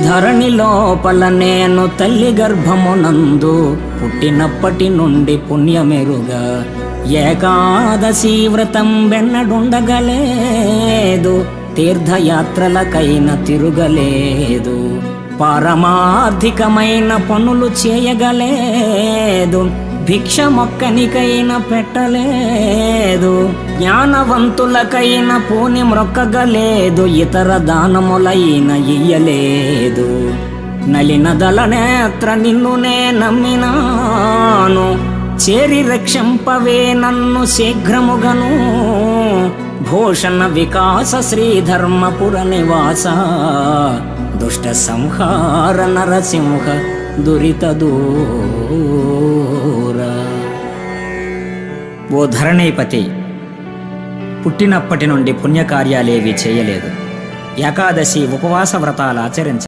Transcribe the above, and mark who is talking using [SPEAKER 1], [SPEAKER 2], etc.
[SPEAKER 1] ధరణి లోపల నేను తల్లి గర్భమునందు పుట్టినప్పటి నుండి పుణ్యమెరుగా ఏకాదశి వ్రతం వెన్నడుండగలేదు, తీర్థయాత్రలకైన తిరుగలేదు, పారమార్థికమైన పనులు చేయగలేదు, భిక్ష మొక్కనికైన పెట్టలేదు, జ్ఞానవంతులకైన పూని మ్రొక్కగలేదు, ఇతర దానములైన ఇయ్యలేదు. నలినదల నేత్ర నిన్ను నే నమ్మినాను, చేరి రక్షింపవే నన్ను శీఘ్రముగను. భూషణ వికాస శ్రీధర్మపుర నివాస, దుష్ట సంహార నరసింహ దురిత దూర. ఓ ధరణీపతి, పుట్టినప్పటి నుండి పుణ్యకార్యాలేవి చేయలేదు, ఏకాదశి ఉపవాస వ్రతాలు ఆచరించ